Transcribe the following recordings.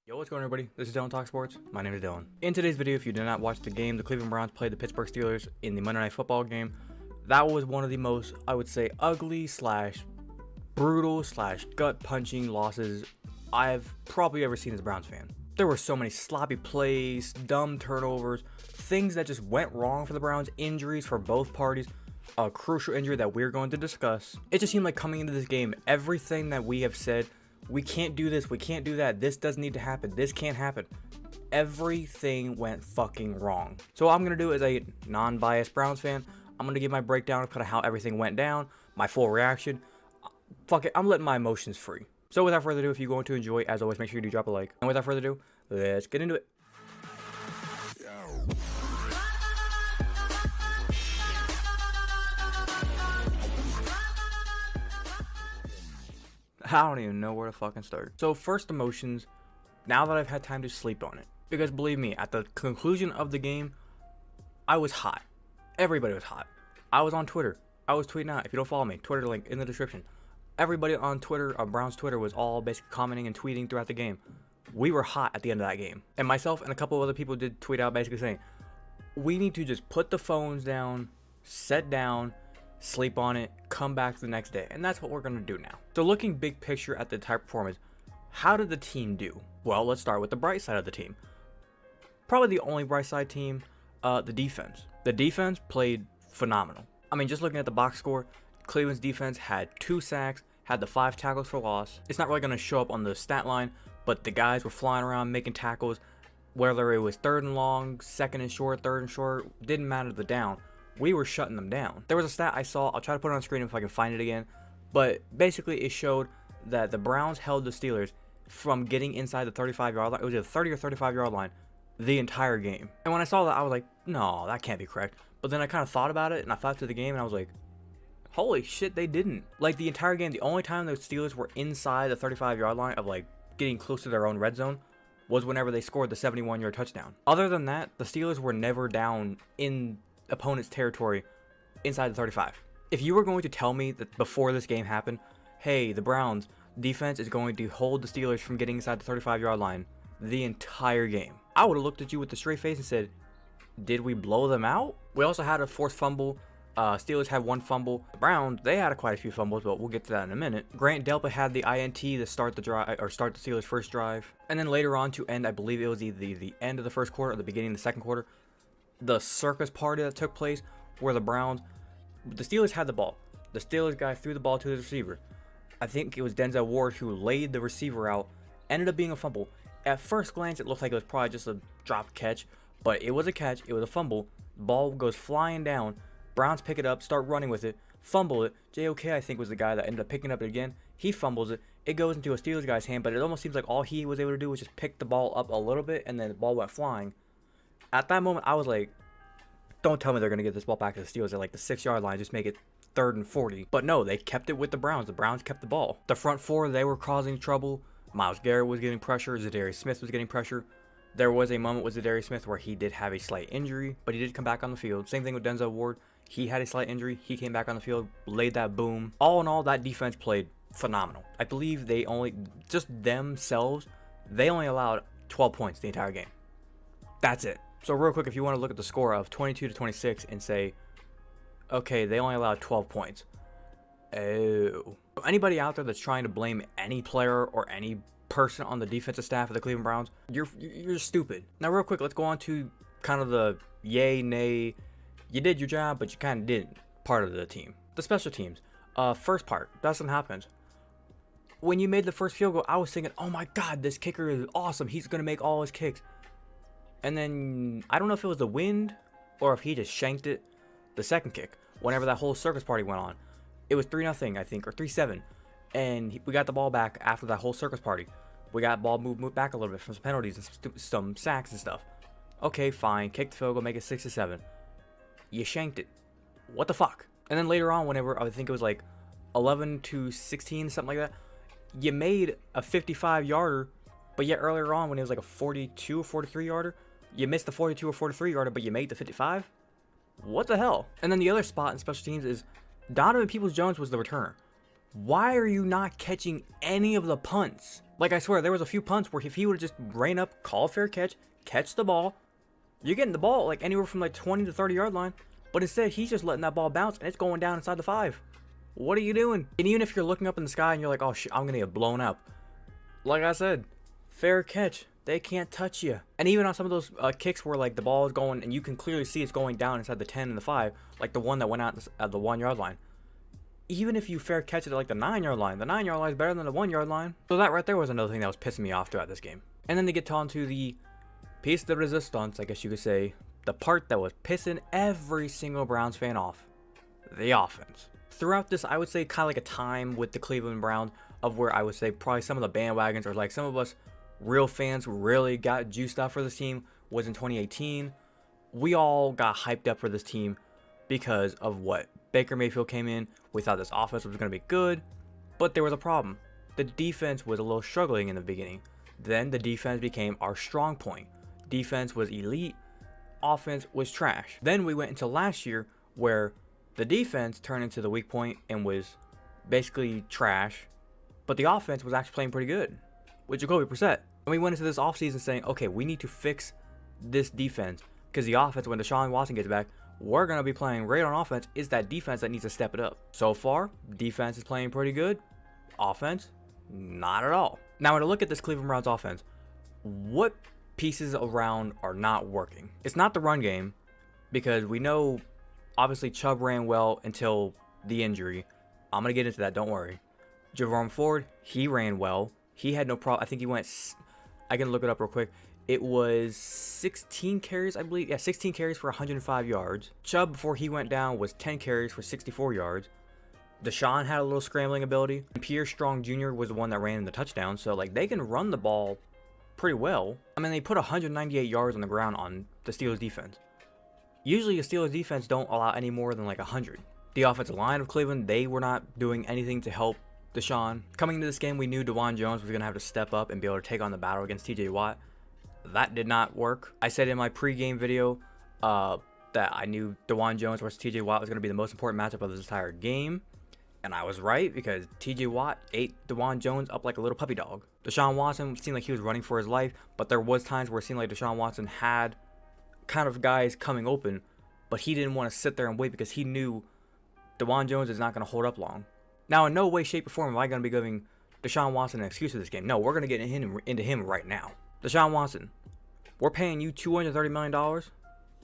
Yo, what's going on, everybody? This is Dylan Talk Sports. My name is Dylan. In today's video, if you did not watch the game, the Cleveland Browns played the Pittsburgh Steelers in the Monday Night Football game. That was one of the most, I would say, ugly / brutal / gut punching losses I've probably ever seen as a Browns fan. There were so many sloppy plays, dumb turnovers, things that just went wrong for the Browns, injuries for both parties, a crucial injury that we're going to discuss. It just seemed like coming into this game, everything that we have said, we can't do this, we can't do that, this doesn't need to happen, this can't happen. Everything went fucking wrong. So what I'm going to do as a non-biased Browns fan, I'm going to give my breakdown of kind of how everything went down, my full reaction. Fuck it, I'm letting my emotions free. So without further ado, if you're going to enjoy, as always, make sure you do drop a like. And without further ado, let's get into it. I don't even know where to fucking start. So first emotions, now that I've had time to sleep on it. Because believe me, at the conclusion of the game, I was hot. Everybody was hot. I was on Twitter. I was tweeting out. If you don't follow me, Twitter link in the description. Everybody on Twitter, Browns Twitter, was all basically commenting and tweeting throughout the game. We were hot at the end of that game. And myself and a couple of other people did tweet out basically saying, we need to just put the phones down, sit down, sleep on it, come back the next day. And that's what we're going to do now. So looking big picture at the entire performance, how did the team do? Well, let's start with the bright side of the team. Probably the only bright side team, the defense. The defense played phenomenal. I mean, just looking at the box score, Cleveland's defense had 2 sacks, had the 5 tackles for loss. It's not really going to show up on the stat line, but the guys were flying around making tackles, whether it was 3rd and long, 2nd and short, 3rd and short, didn't matter the down. We were shutting them down. There was a stat I saw, I'll try to put it on screen if I can find it again, but basically it showed that the Browns held the Steelers from getting inside the 35-yard line. It was either 30 or 35-yard line the entire game. And when I saw that, I was like, no, that can't be correct. But then I kind of thought about it, and I thought to the game, and I was like, holy shit, they didn't. Like, the entire game, the only time the Steelers were inside the 35-yard line of, like, getting close to their own red zone was whenever they scored the 71-yard touchdown. Other than that, the Steelers were never down in opponent's territory inside the 35. If you were going to tell me that before this game happened, hey, the Browns defense is going to hold the Steelers from getting inside the 35-yard line the entire game, I would have looked at you with a straight face and said, did we blow them out? We also had a forced fumble. Steelers had 1 fumble. The Browns, they had quite a few fumbles, but we'll get to that in a minute. Grant Delpit had the INT to start the drive, or start the Steelers' first drive. And then later on to end, I believe it was either the end of the first quarter or the beginning of the second quarter, the circus party that took place where the Steelers had the ball. The Steelers guy threw the ball to the receiver. I think it was Denzel Ward who laid the receiver out. Ended up being a fumble. At first glance, it looked like it was probably just a drop catch, but it was a catch. It was a fumble. Ball goes flying down. Browns pick it up, start running with it, fumble it. JOK, I think, was the guy that ended up picking up it again. He fumbles it. It goes into a Steelers guy's hand, but it almost seems like all he was able to do was just pick the ball up a little bit, and then the ball went flying. At that moment, I was like, don't tell me they're going to get this ball back to the Steelers at like the 6-yard line, just make it 3rd and 40. But no, they kept it with the Browns. The Browns kept the ball. The front four, they were causing trouble. Myles Garrett was getting pressure. Zadarius Smith was getting pressure. There was a moment with Zadarius Smith where he did have a slight injury, but he did come back on the field. Same thing with Denzel Ward. He had a slight injury. He came back on the field, laid that boom. All in all, that defense played phenomenal. I believe they only, just themselves, they only allowed 12 points the entire game. That's it. So real quick, if you want to look at the score of 22-26 and say, okay, they only allowed 12 points. Oh. Anybody out there that's trying to blame any player or any person on the defensive staff of the Cleveland Browns, you're stupid. Now real quick, let's go on to kind of the yay, nay, you did your job, but you kind of didn't part of the team. The special teams. First part, Dustin Hopkins. When you made the first field goal, I was thinking, oh my God, this kicker is awesome. He's going to make all his kicks. And then, I don't know if it was the wind or if he just shanked it. The second kick, whenever that whole circus party went on. It was 3-0, I think, or 3-7. And we got the ball back after that whole circus party. We got ball moved back a little bit from some penalties and some sacks and stuff. Okay, fine. Kick the field goal, make it 6-7. You shanked it. What the fuck? And then later on, whenever I think it was like 11-16, something like that, you made a 55-yarder, but yet earlier on when it was like a 42 or 43-yarder, you missed the 42 or 43-yarder, but you made the 55? What the hell? And then the other spot in special teams is Donovan Peoples-Jones was the returner. Why are you not catching any of the punts? Like, I swear, there was a few punts where if he would have just ran up, call a fair catch the ball, you're getting the ball like anywhere from like 20 to 30 yard line. But instead, he's just letting that ball bounce and it's going down inside the 5. What are you doing? And even if you're looking up in the sky and you're like, oh shit, I'm gonna get blown up. Like I said, fair catch. They can't touch you. And even on some of those kicks where like the ball is going and you can clearly see it's going down inside the 10 and the 5, like the one that went out at the 1 yard line. Even if you fair catch it at like the 9 yard line, the 9 yard line is better than the 1 yard line. So that right there was another thing that was pissing me off throughout this game. And then they get on to the piece de resistance, I guess you could say, the part that was pissing every single Browns fan off, the offense. Throughout this, I would say kind of like a time with the Cleveland Browns of where I would say probably some of the bandwagons or like some of us real fans who really got juiced up for this team was in 2018. We all got hyped up for this team because of what Baker Mayfield came in. We thought this offense was going to be good, but there was a problem. The defense was a little struggling in the beginning. Then the defense became our strong point. Defense was elite. Offense was trash. Then we went into last year where the defense turned into the weak point and was basically trash, but the offense was actually playing pretty good with Jacoby Brissett. And we went into this offseason saying, okay, we need to fix this defense because the offense, when Deshaun Watson gets back, we're going to be playing great on offense. Is that defense that needs to step it up. So far, defense is playing pretty good. Offense, not at all. Now, when I look at this Cleveland Browns offense, what pieces around are not working? It's not the run game, because we know obviously Chubb ran well until the injury. I'm going to get into that, don't worry. Jerome Ford, he ran well. He had no problem. I think he went, I can look it up real quick. It was 16 carries, I believe. Yeah, 16 carries for 105 yards. Chubb, before he went down, was 10 carries for 64 yards. Deshaun had a little scrambling ability. And Pierre Strong Jr. was the one that ran in the touchdown. So, like, they can run the ball pretty well. I mean, they put 198 yards on the ground on the Steelers defense. Usually, the Steelers defense don't allow any more than like 100. The offensive line of Cleveland, they were not doing anything to help Deshaun. Coming into this game, we knew DeJuan Jones was going to have to step up and be able to take on the battle against TJ Watt. That did not work. I said in my pregame video that I knew DeJuan Jones versus TJ Watt was going to be the most important matchup of this entire game. And I was right, because TJ Watt ate DeJuan Jones up like a little puppy dog. Deshaun Watson seemed like he was running for his life, but there was times where it seemed like Deshaun Watson had kind of guys coming open, but he didn't want to sit there and wait because he knew DeJuan Jones is not going to hold up long. Now, in no way, shape, or form am I going to be giving Deshaun Watson an excuse for this game. No, we're going to get into him right now. Deshaun Watson, we're paying you $230 million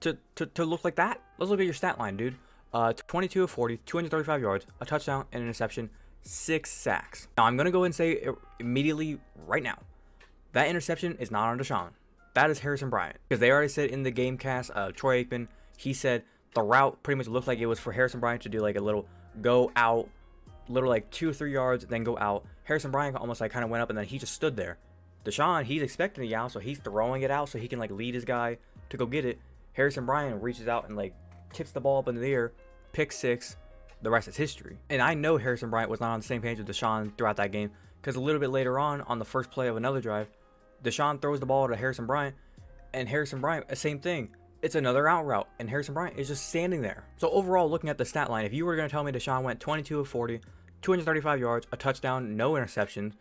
to look like that? Let's look at your stat line, dude. 22 of 40, 235 yards, a touchdown, an interception, 6 sacks. Now, I'm going to go and say immediately right now, that interception is not on Deshaun. That is Harrison Bryant. Because they already said in the game cast, Troy Aikman, he said the route pretty much looked like it was for Harrison Bryant to do like a little go out, little like 2 or 3 yards, then go out. Harrison Bryant almost like kind of went up and then he just stood there. Deshaun, he's expecting the out, so he's throwing it out so he can like lead his guy to go get it. Harrison Bryant reaches out and like tips the ball up into the air, pick 6, the rest is history. And I know Harrison Bryant was not on the same page with Deshaun throughout that game, because a little bit later on the first play of another drive, Deshaun throws the ball to Harrison Bryant, and Harrison Bryant, same thing. It's another out route, and Harrison Bryant is just standing there. So overall, looking at the stat line, if you were going to tell me Deshaun went 22 of 40, 235 yards, a touchdown, no interceptions,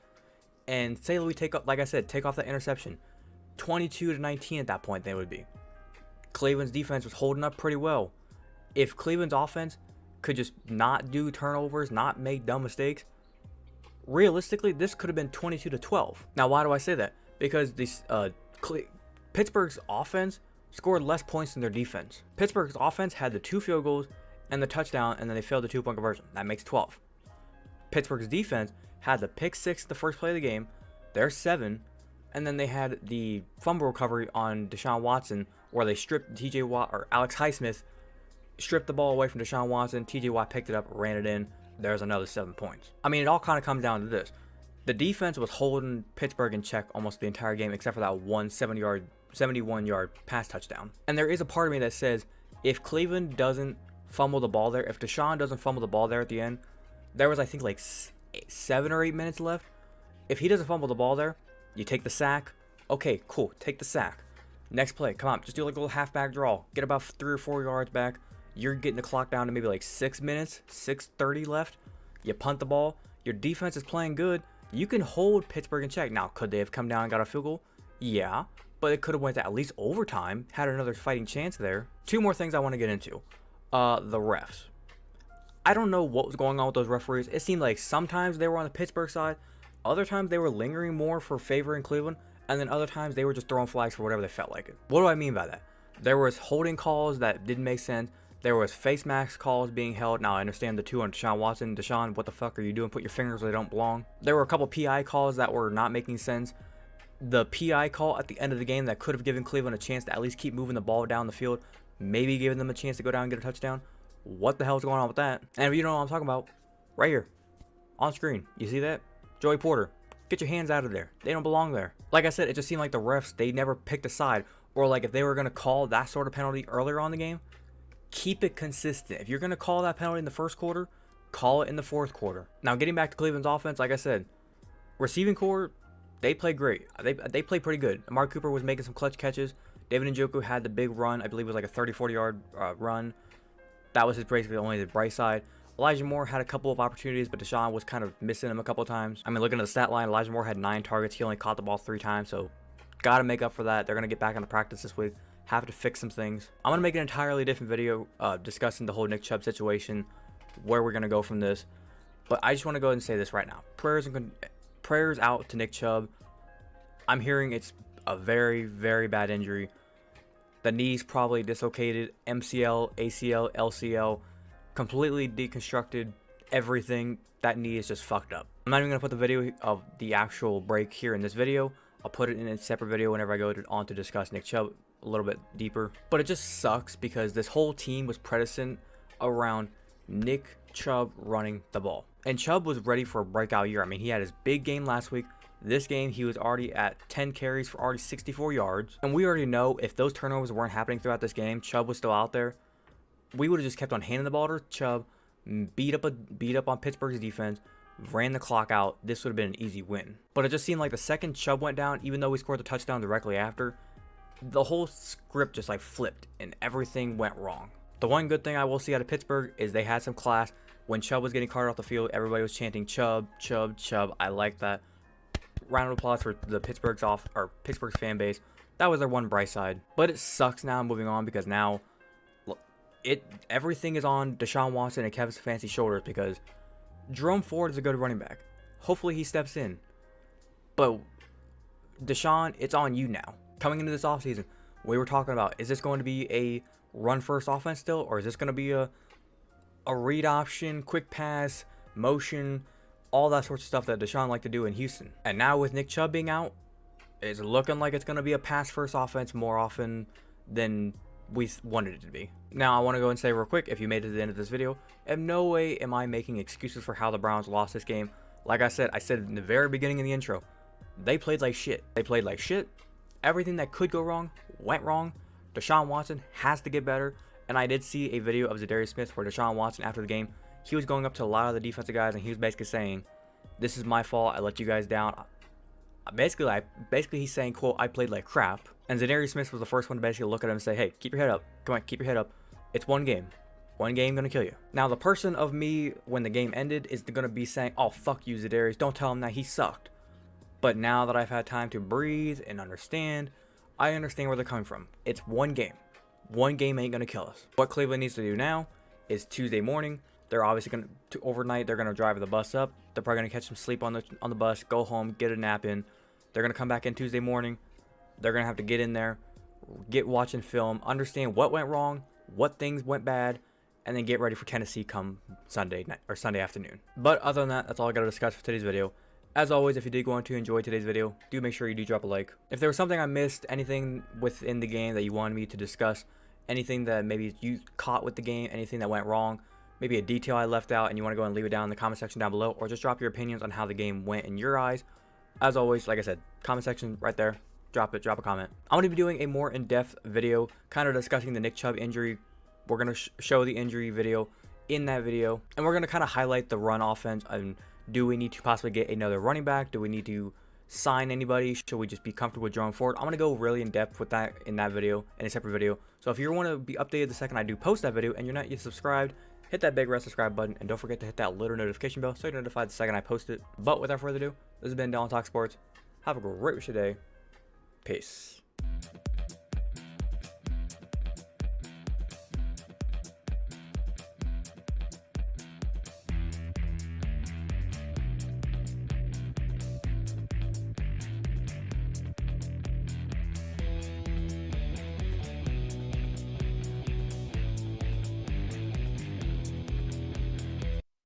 and say we take up, like I said, take off that interception, 22-19 at that point, they would be. Cleveland's defense was holding up pretty well. If Cleveland's offense could just not do turnovers, not make dumb mistakes, realistically, this could have been 22-12. Now, why do I say that? Because this Pittsburgh's offense scored less points than their defense. Pittsburgh's offense had the 2 field goals and the touchdown, and then they failed the 2-point conversion. That makes 12. Pittsburgh's defense had the pick 6 the first play of the game. They're 7. And then they had the fumble recovery on Deshaun Watson, where they stripped TJ Watt, or Alex Highsmith stripped the ball away from Deshaun Watson. TJ Watt picked it up, ran it in. There's another 7 points. I mean, it all kind of comes down to this. The defense was holding Pittsburgh in check almost the entire game, except for that one 71-yard pass touchdown. And there is a part of me that says, if Cleveland doesn't fumble the ball there, if Deshaun doesn't fumble the ball there at the end, there was, I think, like 7 or 8 minutes left. If he doesn't fumble the ball there, you take the sack. Okay, cool. Take the sack. Next play, come on. Just do like a little halfback draw. Get about 3 or 4 yards back. You're getting the clock down to maybe like 6 minutes, 6:30 left. You punt the ball. your defense is playing good, you can hold Pittsburgh in check. Now, could they have come down and got a field goal? Yeah, but it could have went to at least overtime, had another fighting chance there. Two more things I want to get into. The refs. I don't know what was going on with those referees. It seemed like sometimes they were on the Pittsburgh side, other times they were lingering more for favoring Cleveland, and then other times they were just throwing flags for whatever they felt like it. What do I mean by that? There was holding calls that didn't make sense. There was face mask calls being held. Now, I understand the two on Deshaun Watson. Deshaun, what the fuck are you doing? Put your fingers where they don't belong. There were a couple PI calls that were not making sense. The PI call at the end of the game that could have given Cleveland a chance to at least keep moving the ball down the field, maybe giving them a chance to go down and get a touchdown. What the hell's going on with that? And if you don't know what I'm talking about, right here, on screen, you see that? Joey Porter, get your hands out of there. They don't belong there. Like I said, it just seemed like the refs, they never picked a side. Or like if they were going to call that sort of penalty earlier on the game, keep it consistent. If you're going to call that penalty in the first quarter, call it in the fourth quarter. Now, getting back to Cleveland's offense, like I said, receiving core, they played great. They played pretty good. Amari Cooper was making some clutch catches. David Njoku had the big run. I believe it was like a 30-40 yard run. That was basically only the bright side. Elijah Moore had a couple of opportunities, but Deshaun was kind of missing him a couple of times. I mean, looking at the stat line, Elijah Moore had 9 targets. He only caught the ball 3 times, so got to make up for that. They're going to get back into practice this week. Have to fix some things. I'm going to make an entirely different video discussing the whole Nick Chubb situation, where we're going to go from this. But I just want to go ahead and say this right now. Prayers out to Nick Chubb. I'm hearing it's a very, very bad injury. The knee's probably dislocated, MCL, ACL, LCL, completely deconstructed, everything. That knee is just fucked up. I'm not even going to put the video of the actual break here in this video. I'll put it in a separate video whenever I go on to discuss Nick Chubb a little bit deeper. But it just sucks because this whole team was predestined around Nick Chubb running the ball. And Chubb was ready for a breakout year. I mean, he had his big game last week. This game, he was already at 10 carries for already 64 yards. And we already know if those turnovers weren't happening throughout this game, Chubb was still out there, we would have just kept on handing the ball to Chubb, beat up on Pittsburgh's defense, ran the clock out. This would have been an easy win. But it just seemed like the second Chubb went down, even though we scored the touchdown directly after, the whole script just like flipped and everything went wrong. The one good thing I will see out of Pittsburgh is they had some class. When Chubb was getting carted off the field, everybody was chanting Chubb, Chubb, Chubb. I like that. Round of applause for the Pittsburgh's fan base. That was their one bright side. But it sucks now moving on because now everything is on Deshaun Watson and Kevin Stefanski's shoulders because Jerome Ford is a good running back. Hopefully he steps in. But Deshaun, it's on you now. Coming into this offseason, we were talking about, is this going to be a run-first offense still? Or is this going to be a read option, quick pass, motion, all that sorts of stuff that Deshaun liked to do in Houston? And now with Nick Chubb being out, it's looking like it's going to be a pass-first offense more often than we wanted it to be. Now, I want to go and say real quick, if you made it to the end of this video, in no way am I making excuses for how the Browns lost this game. Like I said in the very beginning of the intro, they played like shit. They played like shit. Everything that could go wrong went wrong. Deshaun Watson has to get better. And I did see a video of Zadarius Smith where Deshaun Watson, after the game, he was going up to a lot of the defensive guys and he was basically saying, "This is my fault. I let you guys down." Basically he's saying, quote, "I played like crap." And Zadarius Smith was the first one to basically look at him and say, "Hey, keep your head up. Come on, keep your head up. It's one game. One game gonna kill you." Now, the person of me when the game ended is gonna be saying, "Oh, fuck you, Zadarius. Don't tell him that he sucked." But now that I've had time to breathe and understand, I understand where they're coming from. It's one game. One game ain't gonna kill us. What Cleveland needs to do now is Tuesday morning. They're obviously going to overnight. They're going to drive the bus up. They're probably going to catch some sleep on the bus, go home, get a nap in. They're going to come back in Tuesday morning. They're going to have to get in there, get watching film, understand what went wrong, what things went bad, and then get ready for Tennessee come Sunday night or Sunday afternoon. But other than that, that's all I got to discuss for today's video. As always, if you did go on to enjoy today's video, do make sure you do drop a like. If there was something I missed, anything within the game that you wanted me to discuss, anything that maybe you caught with the game, anything that went wrong, maybe a detail I left out and you want to go and leave it down in the comment section down below, or just drop your opinions on how the game went in your eyes. As always, like I said, comment section right there. Drop a comment. I'm going to be doing a more in-depth video kind of discussing the Nick Chubb injury. We're going to show the injury video in that video, and we're going to kind of highlight the run offense and do we need to possibly get another running back? Do we need to sign anybody? Should we just be comfortable with Jerome Ford? I'm going to go really in depth with that in that video, in a separate video. So if you want to be updated the second I do post that video and you're not yet subscribed, hit that big red subscribe button, and don't forget to hit that little notification bell so you're notified the second I post it. But without further ado, this has been Dylan Talk Sports. Have a great rest of your day. Peace.